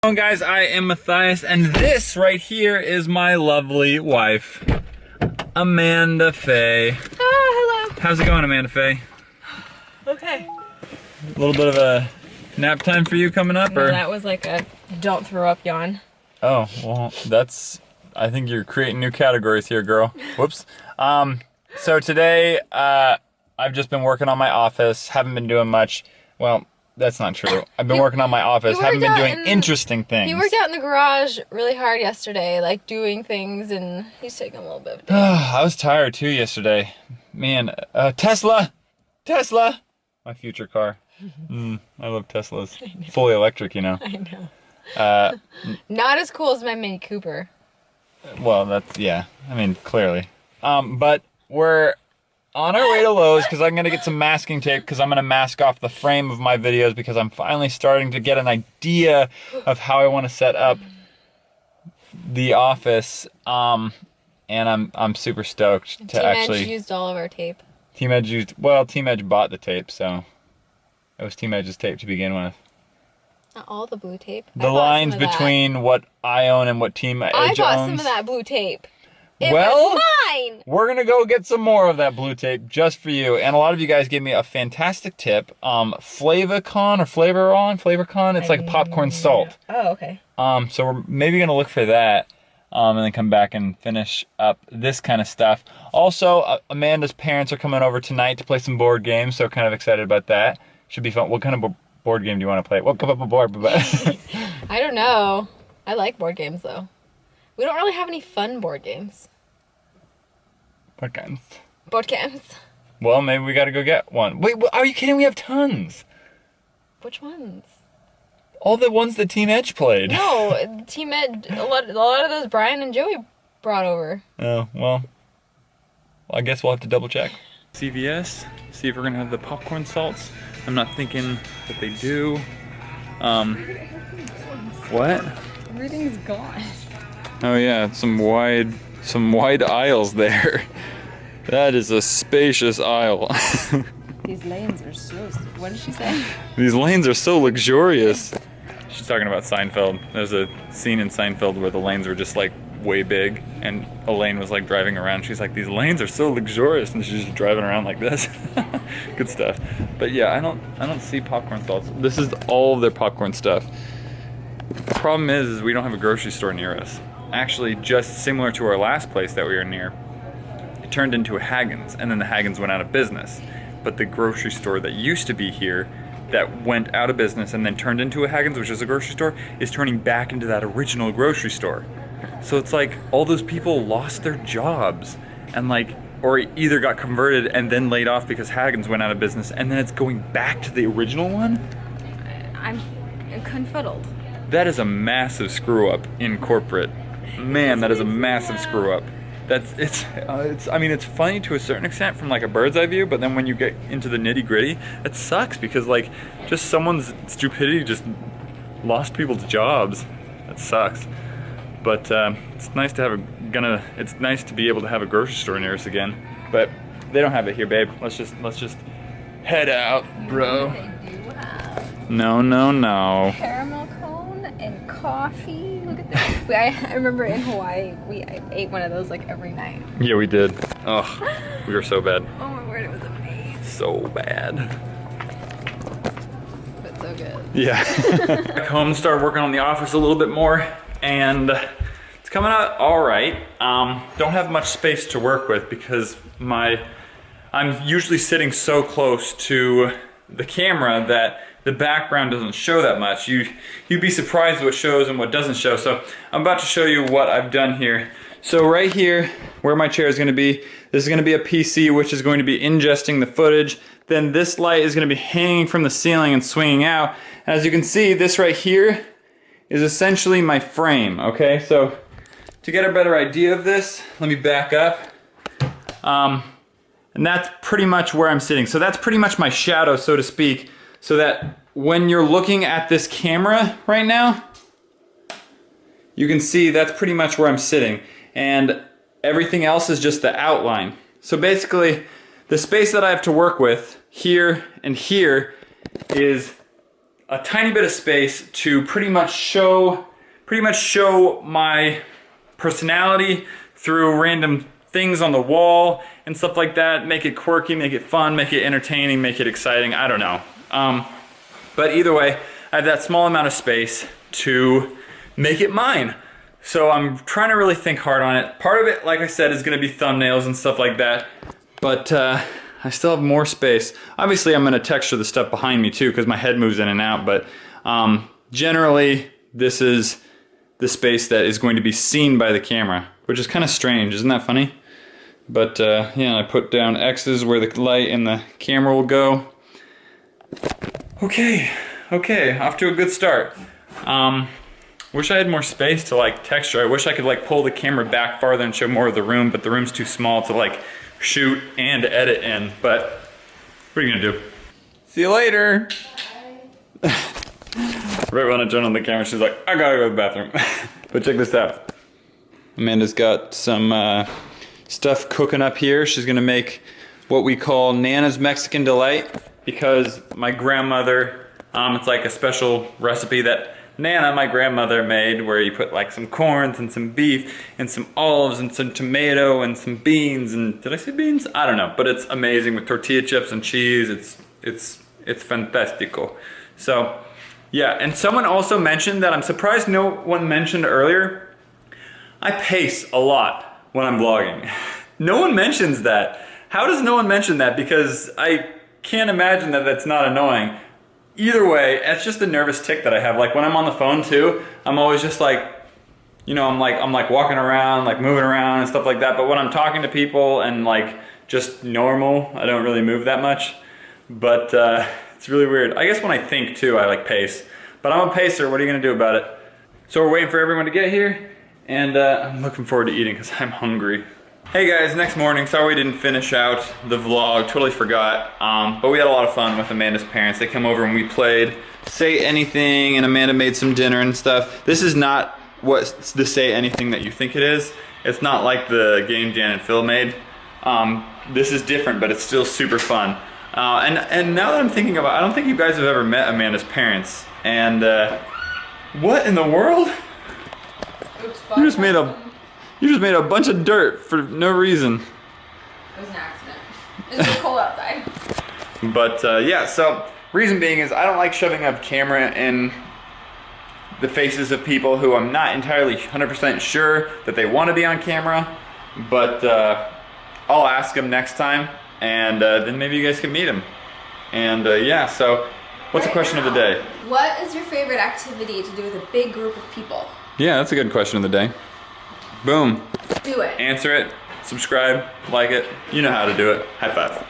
Hello guys, I am Matthias, and this right here is my lovely wife, Amanda Faye. Hello. How's it going, Amanda Faye? Okay. A little bit of a nap time for you coming up, No, or? that was like a don't throw up yawn. Oh, well, I think you're creating new categories here, girl. Whoops. So today, I've just been working on my office, haven't been doing much. Well, that's not true. I've been working on my office, haven't been doing interesting things. He worked out in the garage really hard yesterday, like doing things, and he's taking a little bit of a day. I was tired too yesterday. Man, Tesla! My future car. I love Teslas. Fully electric, you know. I know. Not as cool as my Mini Cooper. Well, that's, yeah. I mean, clearly. But we're on our way to Lowe's because I'm going to get some masking tape because I'm going to mask off the frame of my videos because I'm finally starting to get an idea of how I want to set up the office. And I'm super stoked to actually... Team Edge used all of our tape. Team Edge bought the tape, so it was Team Edge's tape to begin with. Not all the blue tape. The lines between what I own and what Team Edge owns. I bought some of that blue tape. It was mine! We're gonna go get some more of that blue tape just for you. And a lot of you guys gave me a fantastic tip. Flavorcon. It's like popcorn salt. Oh, okay. So we're maybe gonna look for that. And then come back and finish up this kind of stuff. Also, Amanda's parents are coming over tonight to play some board games, so kind of excited about that. Should be fun. What kind of board game do you want to play? What come up a board? I don't know. I like board games, though. We don't really have any fun board games. What kinds? Board games. Well, maybe we gotta go get one. Wait, are you kidding? We have tons. Which ones? All the ones that Team Edge played. No, Team Edge, a lot of those Brian and Joey brought over. Oh, well, I guess we'll have to double check. CVS, see if we're gonna have the popcorn salts. I'm not thinking that they do. What? Everything's gone. Oh yeah, some wide aisles there. That is a spacious aisle. These lanes are so, what did she say? These lanes are so luxurious. She's talking about Seinfeld. There's a scene in Seinfeld where the lanes were just like way big and Elaine was like driving around. She's like, these lanes are so luxurious, and she's just driving around like this. Good stuff. But yeah, I don't see popcorn salts. This is all of their popcorn stuff. The problem is we don't have a grocery store near us. Actually, just similar to our last place that we were near, it turned into a Hagen's, and then the Hagen's went out of business. But the grocery store that used to be here, that went out of business and then turned into a Hagen's, which is a grocery store, is turning back into that original grocery store. So it's like all those people lost their jobs and like, or either got converted and then laid off because Hagen's went out of business, and then it's going back to the original one? I'm confuddled. That is a massive screw up in corporate. Man, that is a massive screw up. I mean, it's funny to a certain extent from like a bird's eye view, but then when you get into the nitty gritty, it sucks because like just someone's stupidity just lost people's jobs. That sucks. But it's nice to have it's nice to be able to have a grocery store near us again. But they don't have it here, babe. Let's just head out, bro. They do have No. caramel cone and coffee. Look at this. I remember in Hawaii, we ate one of those like every night. Yeah, we did. Oh, we were so bad. Oh my word, it was amazing. So bad. But so good. Yeah. Back home, started working on the office a little bit more, and it's coming out all right. Don't have much space to work with because I'm usually sitting so close to the camera that the background doesn't show that much. You'd be surprised what shows and what doesn't show. So I'm about to show you what I've done here. So right here, where my chair is going to be, this is going to be a PC which is going to be ingesting the footage. Then this light is going to be hanging from the ceiling and swinging out. As you can see, this right here is essentially my frame, okay? So to get a better idea of this, let me back up. And that's pretty much where I'm sitting. So that's pretty much my shadow, so to speak, so that when you're looking at this camera right now, you can see that's pretty much where I'm sitting. And everything else is just the outline. So basically, the space that I have to work with here and here is a tiny bit of space to pretty much show my personality through random things on the wall and stuff like that. Make it quirky, make it fun, make it entertaining, make it exciting. I don't know. But either way, I have that small amount of space to make it mine. So I'm trying to really think hard on it. Part of it, like I said, is gonna be thumbnails and stuff like that. But I still have more space. Obviously, I'm gonna texture the stuff behind me too, because my head moves in and out, but generally, this is the space that is going to be seen by the camera, which is kind of strange, isn't that funny? But yeah, I put down X's where the light and the camera will go. Okay, off to a good start. Wish I had more space to like texture. I wish I could like pull the camera back farther and show more of the room, but the room's too small to like shoot and edit in. But what are you gonna do? See you later. Right when I turn on the camera, she's like, I gotta go to the bathroom. But check this out. Amanda's got some stuff cooking up here. She's gonna make what we call Nana's Mexican Delight, because my grandmother, it's like a special recipe that Nana, my grandmother, made, where you put like some corns and some beef and some olives and some tomato and some beans and, did I say beans? I don't know, but it's amazing with tortilla chips and cheese. It's fantastico. So yeah, and someone also mentioned that, I'm surprised no one mentioned earlier, I pace a lot when I'm vlogging. No one mentions that. How does no one mention that? Because I can't imagine that that's not annoying. Either way, it's just a nervous tick that I have. Like when I'm on the phone too, I'm always just like, you know, I'm like walking around, like moving around and stuff like that. But when I'm talking to people and like just normal, I don't really move that much. But it's really weird. I guess when I think too, I like pace. But I'm a pacer, what are you gonna do about it? So we're waiting for everyone to get here, and I'm looking forward to eating because I'm hungry. Hey guys, next morning. Sorry we didn't finish out the vlog, totally forgot. But we had a lot of fun with Amanda's parents. They came over and we played Say Anything, and Amanda made some dinner and stuff. This is not what the Say Anything that you think it is. It's not like the game Jan and Phil made. This is different, but it's still super fun. And now that I'm thinking about it, I don't think you guys have ever met Amanda's parents. And what in the world? You just made a bunch of dirt for no reason. It was an accident. It was cold outside. But yeah, so reason being is I don't like shoving a camera in the faces of people who I'm not entirely 100% sure that they want to be on camera. But I'll ask them next time, and then maybe you guys can meet them. And yeah, so what's the question of the day? What is your favorite activity to do with a big group of people? Yeah, that's a good question of the day. Boom. Do it. Answer it, subscribe, like it. You know how to do it. High five.